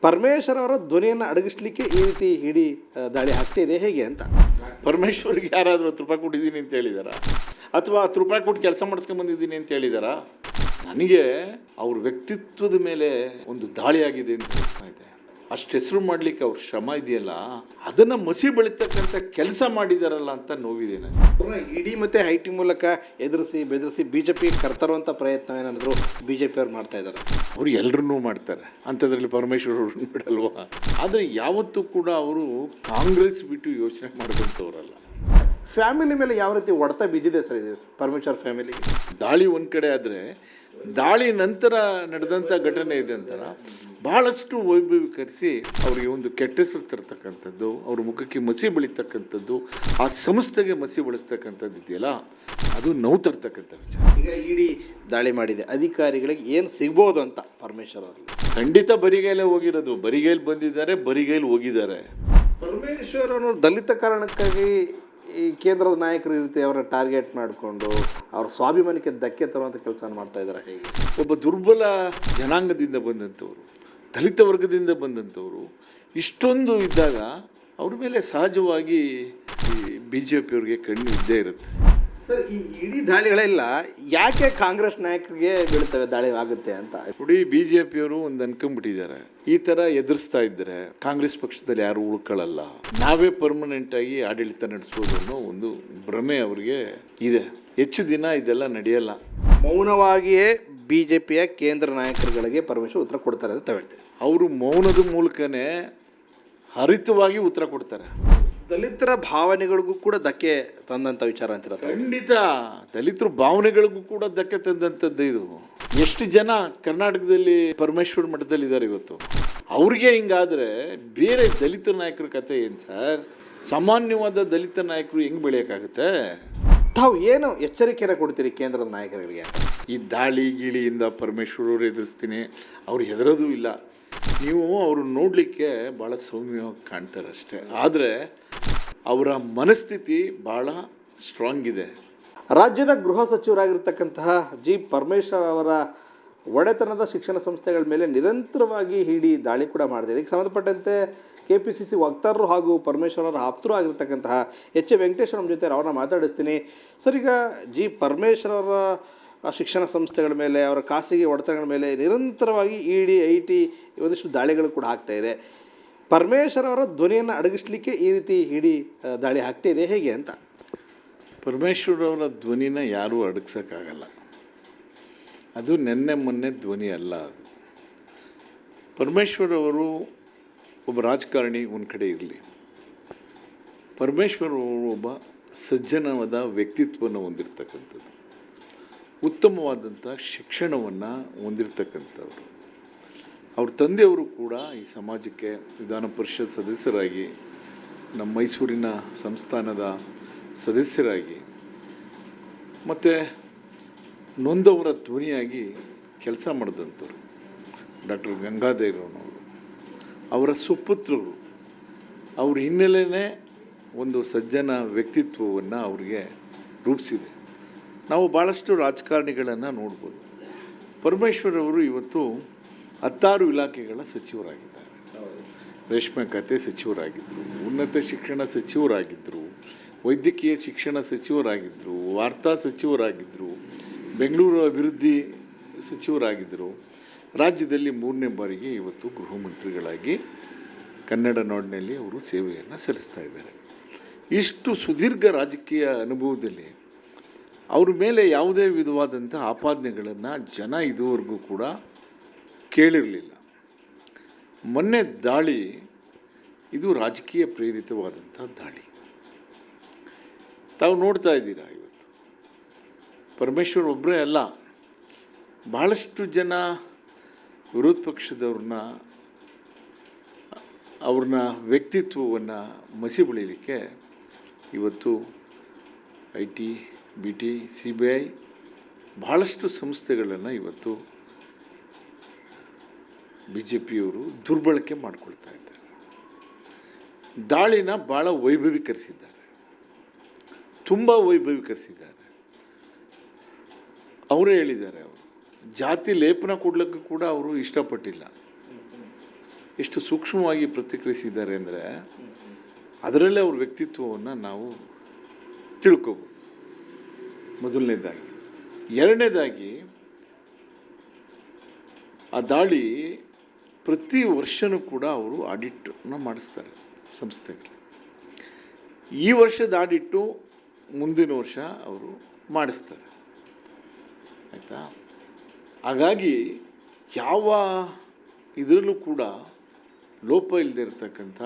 ಪರಮೇಶ್ವರ್ ಅವರ ಧ್ವನಿಯನ್ನು ಅಡಗಿಸ್ಲಿಕ್ಕೆ ಈ ರೀತಿ ಇಡೀ ದಾಳಿ ಆಗ್ತಿದೆ ಹೇಗೆ ಅಂತ. ಪರಮೇಶ್ವರ್ಗೆ ಯಾರಾದರೂ 10 ರೂಪಾಯಿ ಕೊಟ್ಟಿದ್ದೀನಿ ಅಂತ ಹೇಳಿದಾರ, ಅಥವಾ 10 ರೂಪಾಯಿ ಕೊಟ್ಟು ಕೆಲಸ ಮಾಡಿಸ್ಕೊಂಬಂದಿದ್ದೀನಿ ಅಂತ ಹೇಳಿದಾರ? ನನಗೆ ಅವ್ರ ವ್ಯಕ್ತಿತ್ವದ ಮೇಲೆ ಒಂದು ದಾಳಿ ಆಗಿದೆ ಅಂತ ಅನಿಸ್ತಾ ಇದೆ. ಅಷ್ಟು ಹೆಸರು ಮಾಡಲಿಕ್ಕೆ ಅವ್ರ ಶ್ರಮ ಇದೆಯಲ್ಲ, ಅದನ್ನು ಮಸಿ ಬೆಳೀತಕ್ಕಂಥ ಕೆಲಸ ಮಾಡಿದಾರಲ್ಲ ಅಂತ ನೋವಿದೆ ನನಗೆ. ಇಡಿ ಮತ್ತು ಐ.ಟಿ ಮೂಲಕ ಎದುರಿಸಿ ಬೆದರಿಸಿ BJP ಕರ್ತರುವಂಥ ಪ್ರಯತ್ನ ಏನಾದರೂ BJP ಅವ್ರು ಮಾಡ್ತಾ ಇದ್ದಾರೆ. ಅವ್ರು ಎಲ್ಲರನ್ನೂ ಮಾಡ್ತಾರೆ, ಅಂಥದ್ರಲ್ಲಿ ಪರಮೇಶ್ವರ್ ಅವ್ರನ್ನ ಬಿಡಲ್ವಾ? ಆದರೆ ಯಾವತ್ತೂ ಕೂಡ ಅವರು ಕಾಂಗ್ರೆಸ್ ಬಿಟ್ಟು ಯೋಚನೆ ಮಾಡಿದಂಥವ್ರಲ್ಲ. ಫ್ಯಾಮಿಲಿ ಮೇಲೆ ಯಾವ ರೀತಿ ಹೊಡೆತ ಬಿದ್ದಿದೆ ಸರ್ ಇದು ಪರಮೇಶ್ವರ್ ಫ್ಯಾಮಿಲಿಗೆ? ದಾಳಿ ಒಂದು ಕಡೆ ಆದರೆ, ದಾಳಿ ನಂತರ ನಡೆದಂಥ ಘಟನೆ ಇದೆ ಅಂತಾರ ಭಾಳಷ್ಟು ವೈಭವೀಕರಿಸಿ ಅವರಿಗೆ ಒಂದು ಕೆಟ್ಟ ಹೆಸರು ತರ್ತಕ್ಕಂಥದ್ದು, ಅವ್ರ ಮುಖಕ್ಕೆ ಮಸಿ ಬೆಳೀತಕ್ಕಂಥದ್ದು, ಆ ಸಂಸ್ಥೆಗೆ ಮಸಿ ಬೆಳೆಸ್ತಕ್ಕಂಥದ್ದು ಇದೆಯಲ್ಲ, ಅದು ನೋವು ತರ್ತಕ್ಕಂಥ ವಿಚಾರ. ಈಗ ಇಡಿ ದಾಳಿ ಮಾಡಿದೆ, ಅಧಿಕಾರಿಗಳಿಗೆ ಏನು ಸಿಗ್ಬೋದು ಅಂತ ಪರಮೇಶ್ವರ್ ಅವರು? ಖಂಡಿತ ಬರಿಗೈಲೇ ಹೋಗಿರೋದು, ಬರಿಗೈಲಿ ಬಂದಿದ್ದಾರೆ, ಬರಿಗೈಲಿ ಹೋಗಿದ್ದಾರೆ. ಪರಮೇಶ್ವರ್ ಅವರು ದಲಿತ ಕಾರಣಕ್ಕಾಗಿ ಈ ಕೇಂದ್ರದ ನಾಯಕರು ಇರುತ್ತೆ ಅವರ ಟಾರ್ಗೆಟ್ ಮಾಡಿಕೊಂಡು ಅವ್ರ ಸ್ವಾಭಿಮಾನಕ್ಕೆ ಧಕ್ಕೆ ತರುವಂಥ ಕೆಲಸ ಮಾಡ್ತಾ ಇದ್ದಾರೆ ಹೇಗೆ? ಒಬ್ಬ ದುರ್ಬಲ ಜನಾಂಗದಿಂದ ಬಂದಂಥವ್ರು, ದಲಿತ ವರ್ಗದಿಂದ ಬಂದಂಥವ್ರು ಇಷ್ಟೊಂದು ಇದ್ದಾಗ ಅವ್ರ ಮೇಲೆ ಸಹಜವಾಗಿ ಈ BJP ಅವ್ರಿಗೆ ಕಣ್ಣು ಇದ್ದೇ ಇರುತ್ತೆ. ಸರ್, ಈ ಇಡೀ ದಾಳಿಗಳೆಲ್ಲ ಯಾಕೆ ಕಾಂಗ್ರೆಸ್ ನಾಯಕರಿಗೆ ಬೀಳ್ತವೆ, ದಾಳಿ ಆಗುತ್ತೆ ಅಂತ? ನೋಡಿ, BJP ಅವರು ಒಂದು ಅನ್ಕೊಂಡ್ಬಿಟ್ಟಿದ್ದಾರೆ, ಈ ಥರ ಎದುರಿಸ್ತಾ ಇದ್ದರೆ ಕಾಂಗ್ರೆಸ್ ಪಕ್ಷದಲ್ಲಿ ಯಾರು ಉಳ್ಕೊಳ್ಳಲ್ಲ, ನಾವೇ ಪರ್ಮನೆಂಟಾಗಿ ಆಡಳಿತ ನಡೆಸ್ಬೋದು ಅನ್ನೋ ಒಂದು ಭ್ರಮೆ ಅವ್ರಿಗೆ ಇದೆ. ಹೆಚ್ಚು ದಿನ ಇದೆಲ್ಲ ನಡೆಯಲ್ಲ. ಮೌನವಾಗಿಯೇ BJPಯ ಕೇಂದ್ರ ನಾಯಕರುಗಳಿಗೆ ಪರಮೇಶ್ವರ್ ಉತ್ತರ ಕೊಡ್ತಾರೆ ಅಂತ ಹೇಳ್ತಾರೆ. ಅವರು ಮೌನದ ಮೂಲಕನೇ ಹರಿತವಾಗಿ ಉತ್ತರ ಕೊಡ್ತಾರೆ. ದಲಿತರ ಭಾವನೆಗಳಿಗೂ ಕೂಡ ಧಕ್ಕೆ ತಂದಂಥ ವಿಚಾರ ಅಂತಿರ? ಖಂಡಿತ ದಲಿತರ ಭಾವನೆಗಳಿಗೂ ಕೂಡ ಧಕ್ಕೆ ತಂದಂಥದ್ದು ಇದು. ಎಷ್ಟು ಜನ ಕರ್ನಾಟಕದಲ್ಲಿ ಪರಮೇಶ್ವರ್ ಮಠದಲ್ಲಿದ್ದಾರೆ ಇವತ್ತು? ಅವ್ರಿಗೆ ಹಿಂಗಾದರೆ ಬೇರೆ ದಲಿತ ನಾಯಕರ ಕತೆ ಏನು ಸರ್? ಸಾಮಾನ್ಯವಾದ ದಲಿತ ನಾಯಕರು ಹೆಂಗೆ ಬೆಳೆಯೋಕ್ಕಾಗುತ್ತೆ? ತಾವು ಏನು ಎಚ್ಚರಿಕೆಯನ್ನು ಕೊಡ್ತೀರಿ ಕೇಂದ್ರದ ನಾಯಕರುಗಳಿಗೆ? ಈ ದಾಳಿ ಗೀಳಿಯಿಂದ ಪರಮೇಶ್ವರ್ ಅವರು ಎದುರಿಸ್ತೀನಿ, ಅವ್ರು ಹೆದರೋದು ಇಲ್ಲ. ನೀವು ಅವರು ನೋಡಲಿಕ್ಕೆ ಭಾಳ ಸೌಮ್ಯವಾಗಿ ಕಾಣ್ತಾರೆ ಅಷ್ಟೇ, ಆದರೆ ಅವರ ಮನಸ್ಥಿತಿ ಭಾಳ ಸ್ಟ್ರಾಂಗ್ ಇದೆ. ರಾಜ್ಯದ ಗೃಹ ಸಚಿವರಾಗಿರ್ತಕ್ಕಂತಹ G. ಪರಮೇಶ್ವರ್ ಅವರ ಒಡೆತನದ ಶಿಕ್ಷಣ ಸಂಸ್ಥೆಗಳ ಮೇಲೆ ನಿರಂತರವಾಗಿ ಇಡಿ ದಾಳಿ ಕೂಡ ಮಾಡ್ತಿದೆ. ಇದಕ್ಕೆ ಸಂಬಂಧಪಟ್ಟಂತೆ KPCC ವಕ್ತಾರರು ಹಾಗೂ ಪರಮೇಶ್ವರ್ ಅವರ ಆಪ್ತರು ಆಗಿರ್ತಕ್ಕಂತಹ H. ವೆಂಕಟೇಶ್ವರ ನಮ್ಮ ಜೊತೆ ಅವ್ರನ್ನ ಮಾತಾಡಿಸ್ತೀನಿ. ಸರ್, ಈಗ G. ಪರಮೇಶ್ವರ್ ಅವರ ಶಿಕ್ಷಣ ಸಂಸ್ಥೆಗಳ ಮೇಲೆ, ಅವರ ಖಾಸಗಿ ಒಡೆತನಗಳ ಮೇಲೆ ನಿರಂತರವಾಗಿ ಇಡಿ IT ಒಂದಿಷ್ಟು ದಾಳಿಗಳು ಕೂಡ ಆಗ್ತಾ ಇದೆ. ಪರಮೇಶ್ವರ್ ಅವರ ಧ್ವನಿಯನ್ನು ಅಡಗಿಸ್ಲಿಕ್ಕೆ ಈ ರೀತಿ ಇಡಿ ದಾಳಿ ಆಗ್ತಿದೆ ಹೇಗೆ ಅಂತ? ಪರಮೇಶ್ವರ್ ಅವರ ಧ್ವನಿನ ಯಾರೂ ಅಡಗಿಸೋಕ್ಕಾಗಲ್ಲ. ಅದು ನೆನ್ನೆ ಮೊನ್ನೆ ಧ್ವನಿ ಅಲ್ಲ. ಅದು ಪರಮೇಶ್ವರ್ ಅವರು ಒಬ್ಬ ರಾಜಕಾರಣಿ ಒಂದು ಕಡೆ ಇರಲಿ, ಪರಮೇಶ್ವರ್ ಅವರು ಒಬ್ಬ ಸಜ್ಜನವಾದ ವ್ಯಕ್ತಿತ್ವವನ್ನು ಹೊಂದಿರತಕ್ಕಂಥದ್ದು, ಉತ್ತಮವಾದಂಥ ಶಿಕ್ಷಣವನ್ನು ಹೊಂದಿರತಕ್ಕಂಥವ್ರು. ಅವ್ರ ತಂದೆಯವರು ಕೂಡ ಈ ಸಮಾಜಕ್ಕೆ ವಿಧಾನ ಪರಿಷತ್ ಸದಸ್ಯರಾಗಿ, ನಮ್ಮ ಮೈಸೂರಿನ ಸಂಸ್ಥಾನದ ಸದಸ್ಯರಾಗಿ, ಮತ್ತು ನೊಂದವರ ಧ್ವನಿಯಾಗಿ ಕೆಲಸ ಮಾಡಿದಂಥವ್ರು ಡಾಕ್ಟರ್ ಗಂಗಾಧರನವರು. ಅವರ ಸುಪುತ್ರರು, ಅವ್ರ ಹಿನ್ನೆಲೆಯೇ ಒಂದು ಸಜ್ಜನ ವ್ಯಕ್ತಿತ್ವವನ್ನು ಅವ್ರಿಗೆ ರೂಪಿಸಿದೆ. ನಾವು ಭಾಳಷ್ಟು ರಾಜಕಾರಣಿಗಳನ್ನು ನೋಡ್ಬೋದು. ಪರಮೇಶ್ವರ್ ಅವರು ಇವತ್ತು 16 ಇಲಾಖೆಗಳ ಸಚಿವರಾಗಿದ್ದಾರೆ. ರೇಷ್ಮೆ ಖಾತೆ ಸಚಿವರಾಗಿದ್ದರು, ಉನ್ನತ ಶಿಕ್ಷಣ ಸಚಿವರಾಗಿದ್ದರು, ವೈದ್ಯಕೀಯ ಶಿಕ್ಷಣ ಸಚಿವರಾಗಿದ್ದರು, ವಾರ್ತಾ ಸಚಿವರಾಗಿದ್ದರು, ಬೆಂಗಳೂರು ಅಭಿವೃದ್ಧಿ ಸಚಿವರಾಗಿದ್ದರು. ರಾಜ್ಯದಲ್ಲಿ 3ನೇ ಬಾರಿಗೆ ಇವತ್ತು ಗೃಹ ಮಂತ್ರಿಗಳಾಗಿ ಕನ್ನಡ ನಾಡಿನಲ್ಲಿ ಅವರು ಸೇವೆಯನ್ನು ಸಲ್ಲಿಸ್ತಾ ಇದ್ದಾರೆ. ಇಷ್ಟು ಸುದೀರ್ಘ ರಾಜಕೀಯ ಅನುಭವದಲ್ಲಿ ಅವ್ರ ಮೇಲೆ ಯಾವುದೇ ವಿಧವಾದಂಥ ಆಪಾದನೆಗಳನ್ನು ಜನ ಇದುವರೆಗೂ ಕೂಡ ಕೇಳಿರಲಿಲ್ಲ. ಮೊನ್ನೆ ದಾಳಿ ಇದು ರಾಜಕೀಯ ಪ್ರೇರಿತವಾದಂಥ ದಾಳಿ. ತಾವು ನೋಡ್ತಾ ಇದ್ದೀರಾ, ಇವತ್ತು ಪರಮೇಶ್ವರ್ ಒಬ್ಬರೇ ಅಲ್ಲ, ಭಾಳಷ್ಟು ಜನ ವಿರೋಧ ಪಕ್ಷದವ್ರನ್ನ, ಅವ್ರನ್ನ ವ್ಯಕ್ತಿತ್ವವನ್ನು ಮಸಿ ಬೆಳೀಲಿಕ್ಕೆ ಇವತ್ತು IT, BT, CBI ಭಾಳಷ್ಟು ಸಂಸ್ಥೆಗಳನ್ನು ಇವತ್ತು BJPಯವರು ದುರ್ಬಳಕೆ ಮಾಡಿಕೊಳ್ತಾ ಇದ್ದಾರೆ. ದಾಳಿನ ಭಾಳ ವೈಭವೀಕರಿಸಿದ್ದಾರೆ, ತುಂಬ ವೈಭವೀಕರಿಸಿದ್ದಾರೆ. ಅವರೇ ಹೇಳಿದ್ದಾರೆ, ಅವರು ಜಾತಿ ಲೇಪನ ಕೊಡ್ಲಿಕ್ಕೂ ಕೂಡ ಅವರು ಇಷ್ಟಪಟ್ಟಿಲ್ಲ. ಎಷ್ಟು ಸೂಕ್ಷ್ಮವಾಗಿ ಪ್ರತಿಕ್ರಿಯಿಸಿದ್ದಾರೆ ಅಂದರೆ ಅದರಲ್ಲೇ ಅವ್ರ ವ್ಯಕ್ತಿತ್ವವನ್ನು ನಾವು ತಿಳ್ಕೊಬೋದು. ಮೊದಲನೇದಾಗಿ. ಎರಡನೇದಾಗಿ, ಆ ದಾಳಿ ಪ್ರತಿ ವರ್ಷವೂ ಕೂಡ ಅವರು ಆಡಿಟನ್ನು ಮಾಡಿಸ್ತಾರೆ ಸಂಸ್ಥೆಗೆ. ಈ ವರ್ಷದ ಆಡಿಟ್ಟು ಮುಂದಿನ ವರ್ಷ ಅವರು ಮಾಡಿಸ್ತಾರೆ, ಆಯಿತಾ. ಹಾಗಾಗಿ ಯಾವ ಇದರಲ್ಲೂ ಕೂಡ ಲೋಪ ಇಲ್ಲದೆ ಇರತಕ್ಕಂಥ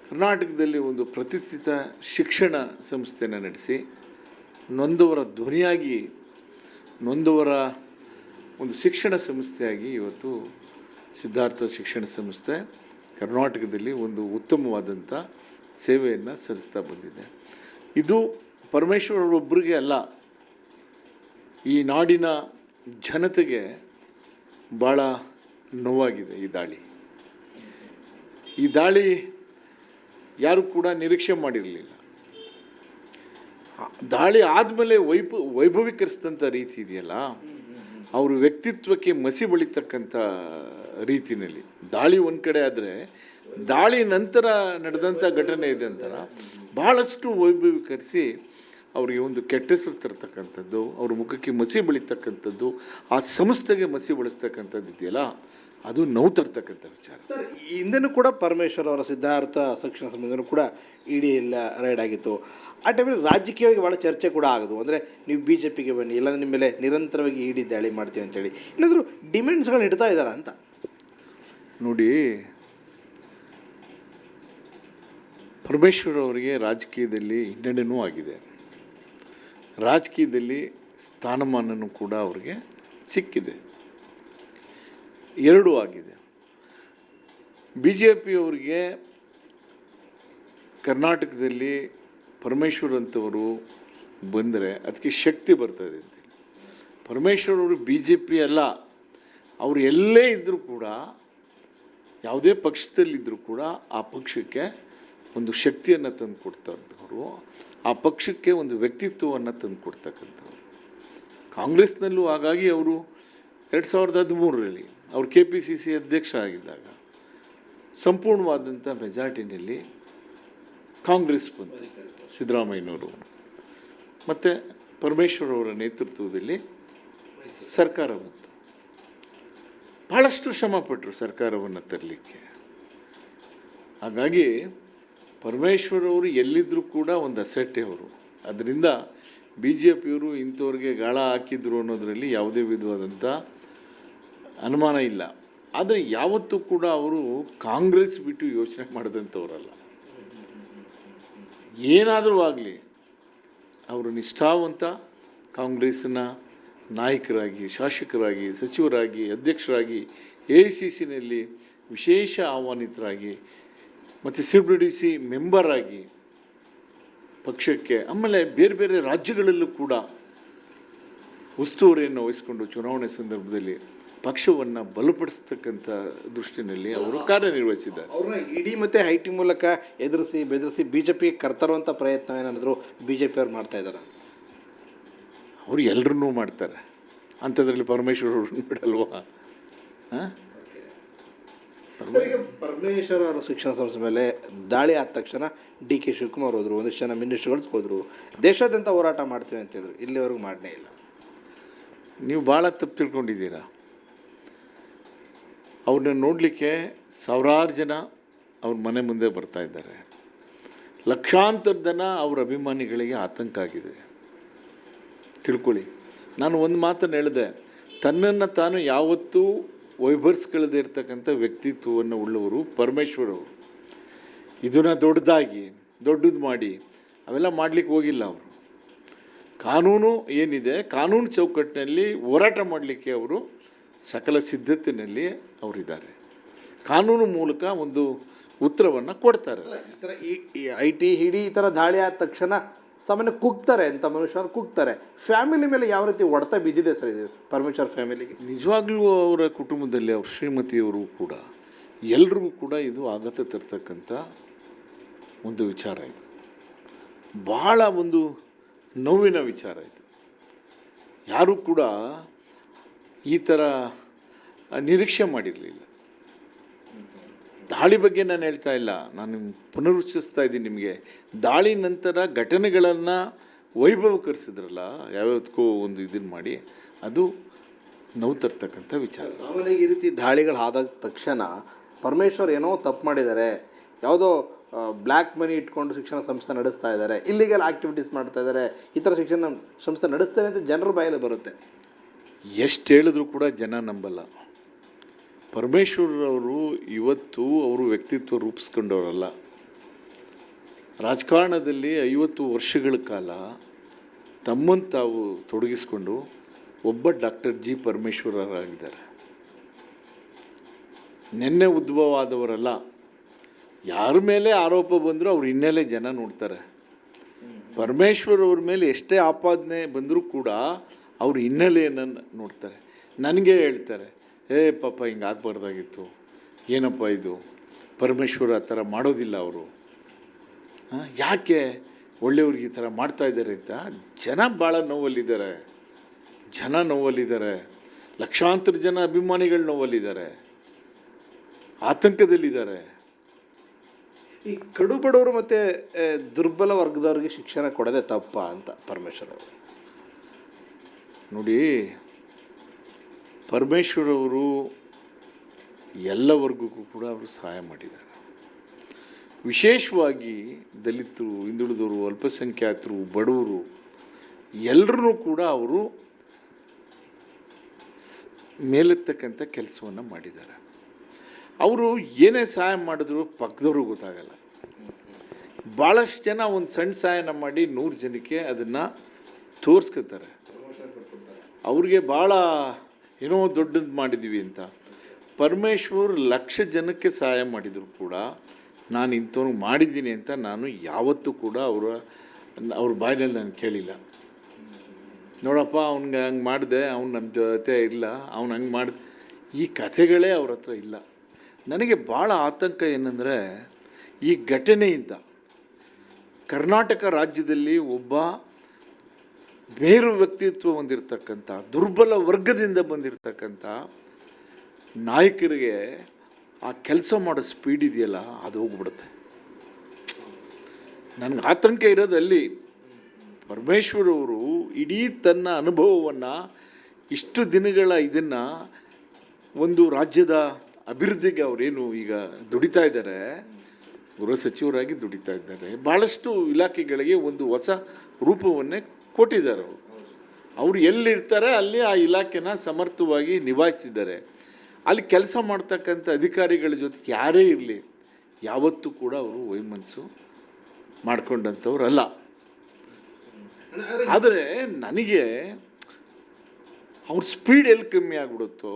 ಕರ್ನಾಟಕದಲ್ಲಿ ಒಂದು ಪ್ರತಿಷ್ಠಿತ ಶಿಕ್ಷಣ ಸಂಸ್ಥೆಯನ್ನು ನಡೆಸಿ ನೊಂದವರ ಧ್ವನಿಯಾಗಿ, ನೊಂದವರ ಒಂದು ಶಿಕ್ಷಣ ಸಂಸ್ಥೆಯಾಗಿ ಇವತ್ತು ಸಿದ್ಧಾರ್ಥ ಶಿಕ್ಷಣ ಸಂಸ್ಥೆ ಕರ್ನಾಟಕದಲ್ಲಿ ಒಂದು ಉತ್ತಮವಾದಂಥ ಸೇವೆಯನ್ನು ಸಲ್ಲಿಸ್ತಾ ಬಂದಿದೆ. ಇದು ಪರಮೇಶ್ವರರೊಬ್ಬರಿಗೆ ಅಲ್ಲ, ಈ ನಾಡಿನ ಜನತೆಗೆ ಭಾಳ ನೋವಾಗಿದೆ ಈ ದಾಳಿ. ಈ ದಾಳಿ ಯಾರು ಕೂಡ ನಿರೀಕ್ಷೆ ಮಾಡಿರಲಿಲ್ಲ. ದಾಳಿ ಆದಮೇಲೆ ವೈಭವೀಕರಿಸಿದಂಥ ರೀತಿ ಇದೆಯಲ್ಲ, ಅವ್ರ ವ್ಯಕ್ತಿತ್ವಕ್ಕೆ ಮಸಿ ಬಳಿತಕ್ಕಂಥ ರೀತಿಯಲ್ಲಿ. ದಾಳಿ ಒಂದು ಕಡೆ ಆದರೆ, ದಾಳಿ ನಂತರ ನಡೆದಂಥ ಘಟನೆ ಇದೆ ಅಂತಾರ ಭಾಳಷ್ಟು ವೈಭವೀಕರಿಸಿ ಅವರಿಗೆ ಒಂದು ಕೆಟ್ಟ ಹೆಸರು ತರ್ತಕ್ಕಂಥದ್ದು, ಅವ್ರ ಮುಖಕ್ಕೆ ಮಸಿ ಬಳಿತಕ್ಕಂಥದ್ದು, ಆ ಸಂಸ್ಥೆಗೆ ಮಸಿ ಬಳಸ್ತಕ್ಕಂಥದ್ದು ಇದೆಯಲ್ಲ, ಅದು ನೋವು ತರ್ತಕ್ಕಂಥ ವಿಚಾರ. ಸರ್, ಹಿಂದೆನೂ ಕೂಡ ಪರಮೇಶ್ವರ್ ಅವರ ಸಿದ್ಧಾರ್ಥ ಶಿಕ್ಷಣ ಸಂಸ್ಥೆನೂ ಕೂಡ ಇಡಿ ಎಲ್ಲ ರೈಡ್ ಆಗಿತ್ತು. ಆ ಟೈಮಲ್ಲಿ ರಾಜಕೀಯವಾಗಿ ಭಾಳ ಚರ್ಚೆ ಕೂಡ ಆಗೋದು. ಅಂದರೆ ನೀವು ಬಿ ಜೆ ಪಿಗೆ ಬನ್ನಿ, ಇಲ್ಲಾಂದ್ರೆ ನಿಮ್ಮ ಮೇಲೆ ನಿರಂತರವಾಗಿ ಇಡಿ ದಾಳಿ ಮಾಡ್ತೀವಿ ಅಂತೇಳಿ ಏನಾದರೂ ಡಿಮ್ಯಾಂಡ್ಸ್ಗಳನ್ನ ಇಡ್ತಾ ಇದ್ದಾರಾ ಅಂತ. ನೋಡಿ, ಪರಮೇಶ್ವರ್ ಅವರಿಗೆ ರಾಜಕೀಯದಲ್ಲಿ ಹಿನ್ನಡೆನೂ ಆಗಿದೆ, ರಾಜಕೀಯದಲ್ಲಿ ಸ್ಥಾನಮಾನನೂ ಕೂಡ ಅವ್ರಿಗೆ ಸಿಕ್ಕಿದೆ, ಎರಡೂ ಆಗಿದೆ. ಬಿ ಜೆ ಪಿಯವರಿಗೆ ಕರ್ನಾಟಕದಲ್ಲಿ ಪರಮೇಶ್ವರ್ ಅಂಥವರು ಬಂದರೆ ಅದಕ್ಕೆ ಶಕ್ತಿ ಬರ್ತದೆ ಅಂತೇಳಿ. ಪರಮೇಶ್ವರ್ ಅವರು ಬಿ ಜೆ ಪಿ ಅಲ್ಲ, ಅವರು ಎಲ್ಲೇ ಇದ್ದರೂ ಕೂಡ, ಯಾವುದೇ ಪಕ್ಷದಲ್ಲಿದ್ದರೂ ಕೂಡ ಆ ಪಕ್ಷಕ್ಕೆ ಒಂದು ಶಕ್ತಿಯನ್ನು ತಂದು ಕೊಡ್ತಕ್ಕಂಥವ್ರು, ಆ ಪಕ್ಷಕ್ಕೆ ಒಂದು ವ್ಯಕ್ತಿತ್ವವನ್ನು ತಂದು ಕೊಡ್ತಕ್ಕಂಥವ್ರು. ಕಾಂಗ್ರೆಸ್ನಲ್ಲೂ ಹಾಗಾಗಿ ಅವರು 2013ರಲ್ಲಿ ಅವರು KPCC ಅಧ್ಯಕ್ಷ ಆಗಿದ್ದಾಗ ಸಂಪೂರ್ಣವಾದಂಥ ಮೆಜಾರಿಟಿನಲ್ಲಿ ಕಾಂಗ್ರೆಸ್ ಬಂತು, ಸಿದ್ದರಾಮಯ್ಯನವರು ಮತ್ತು ಪರಮೇಶ್ವರ್ ಅವರ ನೇತೃತ್ವದಲ್ಲಿ ಸರ್ಕಾರ ಬಂತು. ಭಾಳಷ್ಟು ಶ್ರಮಪಟ್ಟರು ಸರ್ಕಾರವನ್ನು ತರಲಿಕ್ಕೆ. ಹಾಗಾಗಿ ಪರಮೇಶ್ವರ್ ಅವರು ಎಲ್ಲಿದ್ದರೂ ಕೂಡ ಒಂದು ಅಸೆಟ್ಟೇ ಅವರು. ಅದರಿಂದ ಬಿ ಜೆ ಪಿಯವರು ಇಂಥವ್ರಿಗೆ ಗಾಳ ಹಾಕಿದ್ರು ಅನ್ನೋದರಲ್ಲಿ ಯಾವುದೇ ವಿಧವಾದಂಥ ಅನುಮಾನ ಇಲ್ಲ. ಆದರೆ ಯಾವತ್ತೂ ಕೂಡ ಅವರು ಕಾಂಗ್ರೆಸ್ ಬಿಟ್ಟು ಯೋಚನೆ ಮಾಡಿದಂಥವರಲ್ಲ. ಏನಾದರೂ ಆಗಲಿ ಅವರು ನಿಷ್ಠಾವಂತ ಕಾಂಗ್ರೆಸ್ಸಿನ ನಾಯಕರಾಗಿ, ಶಾಸಕರಾಗಿ, ಸಚಿವರಾಗಿ, ಅಧ್ಯಕ್ಷರಾಗಿ, AICCನಲ್ಲಿ ವಿಶೇಷ ಆಹ್ವಾನಿತರಾಗಿ ಮತ್ತು CWDC ಮೆಂಬರ್ ಆಗಿ ಪಕ್ಷಕ್ಕೆ, ಆಮೇಲೆ ಬೇರೆ ಬೇರೆ ರಾಜ್ಯಗಳಲ್ಲೂ ಕೂಡ ಉಸ್ತುವಾರಿಯನ್ನು ವಹಿಸಿಕೊಂಡು ಚುನಾವಣೆ ಸಂದರ್ಭದಲ್ಲಿ ಪಕ್ಷವನ್ನು ಬಲಪಡಿಸ್ತಕ್ಕಂಥ ದೃಷ್ಟಿನಲ್ಲಿ ಅವರು ಕಾರ್ಯನಿರ್ವಹಿಸಿದ್ದಾರೆ. ಅವ್ರನ್ನ ಇಡಿ ಮತ್ತು IT ಮೂಲಕ ಎದುರಿಸಿ ಬೆದರಿಸಿ ಬಿ ಜೆ ಪಿಗೆ ಕರ್ತರುವಂಥ ಪ್ರಯತ್ನ ಏನಾದರೂ ಬಿ ಜೆ ಪಿಯವ್ರು ಮಾಡ್ತಾ ಇದ್ದಾರೆ? ಅವರು ಎಲ್ಲರನ್ನೂ ಮಾಡ್ತಾರೆ, ಅಂಥದ್ರಲ್ಲಿ ಪರಮೇಶ್ವರ್ ಅವ್ರನ್ನ ಬಿಡಲ್ವಾ? ಪರಮೇಶ್ವರ್ ಅವರ ಶಿಕ್ಷಣ ಸಂಸ್ಥೆ ಮೇಲೆ ದಾಳಿ ಆದ ತಕ್ಷಣ DK ಶಿವಕುಮಾರ್ ಹೋದರು, ಒಂದಿಷ್ಟು ಜನ ಮಿನಿಸ್ಟರ್ಗಳು ಹೋದರು, ದೇಶಾದ್ಯಂತ ಹೋರಾಟ ಮಾಡ್ತೀವಿ ಅಂತಿದ್ರು. ಇಲ್ಲಿವರೆಗೂ ಮಾಡಲೇ ಇಲ್ಲ. ನೀವು ಭಾಳ ತಪ್ಪು ತಿಳ್ಕೊಂಡಿದ್ದೀರಾ. ಅವ್ರನ್ನ ನೋಡಲಿಕ್ಕೆ ಸಾವಿರಾರು ಜನ ಅವ್ರ ಮನೆ ಮುಂದೆ ಬರ್ತಾ ಇದ್ದಾರೆ. ಲಕ್ಷಾಂತರ ಜನ ಅವ್ರ ಅಭಿಮಾನಿಗಳಿಗೆ ಆತಂಕ ಆಗಿದೆ. ತಿಳ್ಕೊಳ್ಳಿ, ನಾನು ಒಂದು ಮಾತನ್ನು ಹೇಳಿದೆ, ತನ್ನನ್ನು ತಾನು ಯಾವತ್ತೂ ವೈಭರ್ಸ್ಕೊಳ್ಳದೆ ಇರ್ತಕ್ಕಂಥ ವ್ಯಕ್ತಿತ್ವವನ್ನು ಉಳ್ಳವರು ಪರಮೇಶ್ವರ್ ಅವರು. ಇದನ್ನು ದೊಡ್ಡದು ಮಾಡಿ ಅವೆಲ್ಲ ಮಾಡಲಿಕ್ಕೆ ಹೋಗಿಲ್ಲ ಅವರು. ಕಾನೂನು ಏನಿದೆ, ಕಾನೂನು ಚೌಕಟ್ಟಿನಲ್ಲಿ ಹೋರಾಟ ಮಾಡಲಿಕ್ಕೆ ಅವರು ಸಕಲ ಸಿದ್ಧತೆಯಲ್ಲಿ ಅವರಿದ್ದಾರೆ. ಕಾನೂನು ಮೂಲಕ ಒಂದು ಉತ್ತರವನ್ನು ಕೊಡ್ತಾರೆ. ಈ ಥರ ಈ IT ಇಡಿ ಈ ಥರ ದಾಳಿ ಆದ ತಕ್ಷಣ ಸಾಮಾನ್ಯ ಕುಗ್ತಾರೆ ಅಂತ ಮನುಷ್ಯರು ಕುಗ್ತಾರೆ. ಫ್ಯಾಮಿಲಿ ಮೇಲೆ ಯಾವ ರೀತಿ ಹೊಡೆತ ಬಿದ್ದಿದೆ ಸರ್ ಇದು ಪರಮೇಶ್ವರ್ ಫ್ಯಾಮಿಲಿಗೆ? ನಿಜವಾಗ್ಲೂ ಅವರ ಕುಟುಂಬದಲ್ಲಿ ಅವ್ರ ಶ್ರೀಮತಿಯವರು ಕೂಡ ಎಲ್ರಿಗೂ ಕೂಡ ಇದು ಆಘಾತ ತರ್ತಕ್ಕಂಥ ಒಂದು ವಿಚಾರ. ಇದು ಬಹಳ ಒಂದು ನೋವಿನ ವಿಚಾರ. ಇದು ಯಾರೂ ಕೂಡ ಈ ಥರ ನಿರೀಕ್ಷೆ ಮಾಡಿರಲಿಲ್ಲ. ದಾಳಿ ಬಗ್ಗೆ ನಾನು ಹೇಳ್ತಾ ಇಲ್ಲ, ನಾನು ಪುನರುಚ್ಚರಿಸ್ತಾ ಇದ್ದೀನಿ ನಿಮಗೆ. ದಾಳಿ ನಂತರ ಘಟನೆಗಳನ್ನು ವೈಭವೀಕರಿಸಿದ್ರಲ್ಲ, ಯಾವ್ಯಾವುದಕ್ಕೂ ಒಂದು ಇದನ್ನು ಮಾಡಿ, ಅದು ನೋವು ತರ್ತಕ್ಕಂಥ ವಿಚಾರ. ಸಾಮಾನ್ಯವಾಗಿ ಈ ರೀತಿ ದಾಳಿಗಳಾದ ತಕ್ಷಣ ಪರಮೇಶ್ವರ್ ಏನೋ ತಪ್ಪು ಮಾಡಿದ್ದಾರೆ, ಯಾವುದೋ ಬ್ಲ್ಯಾಕ್ ಮನಿ ಇಟ್ಕೊಂಡು ಶಿಕ್ಷಣ ಸಂಸ್ಥೆ ನಡೆಸ್ತಾ ಇದ್ದಾರೆ, ಇಲ್ಲಿಗಲ್ ಆ್ಯಕ್ಟಿವಿಟೀಸ್ ಮಾಡ್ತಾ ಇದ್ದಾರೆ, ಈ ಥರ ಶಿಕ್ಷಣ ಸಂಸ್ಥೆ ನಡೆಸ್ತಾರೆ ಅಂತ ಜನರ ಬಾಯಲ್ಲಿ ಬರುತ್ತೆ. ಎಷ್ಟು ಹೇಳಿದ್ರು ಕೂಡ ಜನ ನಂಬಲ್ಲ. ಪರಮೇಶ್ವರವರು ಇವತ್ತು ಅವರು ವ್ಯಕ್ತಿತ್ವ ರೂಪಿಸ್ಕೊಂಡವರಲ್ಲ. ರಾಜಕಾರಣದಲ್ಲಿ 50 ವರ್ಷಗಳ ಕಾಲ ತಮ್ಮನ್ನು ತಾವು ತೊಡಗಿಸ್ಕೊಂಡು ಒಬ್ಬ ಡಾಕ್ಟರ್ ಜಿ ಪರಮೇಶ್ವರರಾಗಿದ್ದಾರೆ. ನಿನ್ನೆ ಉದ್ಭವ ಆದವರಲ್ಲ. ಯಾರ ಮೇಲೆ ಆರೋಪ ಬಂದರೂ ಅವ್ರ ಹಿನ್ನೆಲೆ ಜನ ನೋಡ್ತಾರೆ. ಪರಮೇಶ್ವರ್ ಅವ್ರ ಮೇಲೆ ಎಷ್ಟೇ ಆಪಾದನೆ ಬಂದರೂ ಕೂಡ ಅವ್ರ ಹಿನ್ನೆಲೆಯನ್ನು ನೋಡ್ತಾರೆ. ನನಗೆ ಹೇಳ್ತಾರೆ, ಪಾಪ ಹಿಂಗೆ ಆಗಬಾರ್ದಾಗಿತ್ತು, ಏನಪ್ಪ ಇದು, ಪರಮೇಶ್ವರ್ ಆ ಥರ ಮಾಡೋದಿಲ್ಲ ಅವರು, ಯಾಕೆ ಒಳ್ಳೆಯವ್ರಿಗೆ ಈ ಥರ ಮಾಡ್ತಾಯಿದ್ದಾರೆ ಅಂತ ಜನ ಭಾಳ ನೋವಲ್ಲಿದ್ದಾರೆ. ಲಕ್ಷಾಂತರ ಜನ ಅಭಿಮಾನಿಗಳು ನೋವಲ್ಲಿದ್ದಾರೆ, ಆತಂಕದಲ್ಲಿದ್ದಾರೆ. ಈ ಕಡು ಬಡವರು ಮತ್ತು ದುರ್ಬಲ ವರ್ಗದವ್ರಿಗೆ ಶಿಕ್ಷಣ ಕೊಡೋದೇ ತಪ್ಪ ಅಂತ ಪರಮೇಶ್ವರ್ ಅವರು ನೋಡಿ. ಪರಮೇಶ್ವರವರು ಎಲ್ಲ ವರ್ಗಕ್ಕೂ ಕೂಡ ಅವರು ಸಹಾಯ ಮಾಡಿದ್ದಾರೆ. ವಿಶೇಷವಾಗಿ ದಲಿತರು, ಹಿಂದುಳಿದವರು, ಅಲ್ಪಸಂಖ್ಯಾತರು, ಬಡವರು ಎಲ್ಲರೂ ಕೂಡ ಅವರು ಮೇಲೆತ್ತಕ್ಕಂಥ ಕೆಲಸವನ್ನು ಮಾಡಿದ್ದಾರೆ. ಅವರು ಏನೇ ಸಹಾಯ ಮಾಡಿದ್ರು ಪಕ್ಕದವ್ರಿಗೆ ಗೊತ್ತಾಗಲ್ಲ. ಭಾಳಷ್ಟು ಜನ ಒಂದು ಸಣ್ಣ ಸಹಾಯನ ಮಾಡಿ 100 ಜನಕ್ಕೆ ಅದನ್ನು ತೋರಿಸ್ಕೊತಾರೆ. ಅವ್ರಿಗೆ ಭಾಳ ಏನೋ ದೊಡ್ಡದು ಮಾಡಿದ್ದೀವಿ ಅಂತ. ಪರಮೇಶ್ವರ್ 1,00,000 ಜನಕ್ಕೆ ಸಹಾಯ ಮಾಡಿದ್ರು ಕೂಡ ನಾನು ಇಂಥವ್ನಿಗೆ ಮಾಡಿದ್ದೀನಿ ಅಂತ ನಾನು ಯಾವತ್ತೂ ಕೂಡ ಅವ್ರ ಬಾಯಿನಲ್ಲಿ ನಾನು ಕೇಳಿಲ್ಲ. ನೋಡಪ್ಪ ಅವ್ನಿಗೆ ಹಂಗೆ ಮಾಡಿದೆ, ಅವ್ನು ನಮ್ಮ ಜೊತೆ ಇಲ್ಲ, ಅವ್ನು ಹಂಗೆ ಮಾಡಿದೆ, ಈ ಕಥೆಗಳೇ ಅವ್ರ ಹತ್ರ ಇಲ್ಲ. ನನಗೆ ಭಾಳ ಆತಂಕ ಏನಂದರೆ, ಈ ಘಟನೆಯಿಂದ ಕರ್ನಾಟಕ ರಾಜ್ಯದಲ್ಲಿ ಒಬ್ಬ ಮೇರು ವ್ಯಕ್ತಿತ್ವ ಹೊಂದಿರತಕ್ಕಂಥ, ದುರ್ಬಲ ವರ್ಗದಿಂದ ಬಂದಿರತಕ್ಕಂಥ ನಾಯಕರಿಗೆ ಆ ಕೆಲಸ ಮಾಡೋ ಸ್ಪೀಡ್ ಇದೆಯಲ್ಲ, ಅದು ಹೋಗ್ಬಿಡುತ್ತೆ. ನನಗೆ ಆತಂಕ ಇರೋದಲ್ಲಿ ಪರಮೇಶ್ವರವರು ಇಡೀ ತನ್ನ ಅನುಭವವನ್ನು, ಇಷ್ಟು ದಿನಗಳ ಇದನ್ನು ಒಂದು ರಾಜ್ಯದ ಅಭಿವೃದ್ಧಿಗೆ ಅವರೇನು ಈಗ ದುಡಿತಾ ಇದ್ದಾರೆ, ಗೃಹ ಸಚಿವರಾಗಿ ದುಡಿತಾ ಇದ್ದಾರೆ. ಭಾಳಷ್ಟು ಇಲಾಖೆಗಳಿಗೆ ಒಂದು ಹೊಸ ರೂಪವನ್ನೇ ಕೊಟ್ಟಿದ್ದಾರೆ. ಅವರು ಎಲ್ಲಿರ್ತಾರೆ ಅಲ್ಲಿ ಆ ಇಲಾಖೆನ ಸಮರ್ಥವಾಗಿ ನಿಭಾಯಿಸಿದ್ದಾರೆ. ಅಲ್ಲಿ ಕೆಲಸ ಮಾಡ್ತಕ್ಕಂಥ ಅಧಿಕಾರಿಗಳ ಜೊತೆಗೆ ಯಾರೇ ಇರಲಿ ಯಾವತ್ತೂ ಕೂಡ ಅವರು ವೈಮನಸ್ಸು ಮಾಡ್ಕೊಂಡಂಥವ್ರಲ್ಲ. ಆದರೆ ನನಗೆ ಅವ್ರ ಸ್ಪೀಡ್ ಎಲ್ಲಿ ಕಮ್ಮಿ ಆಗಿಬಿಡುತ್ತೋ,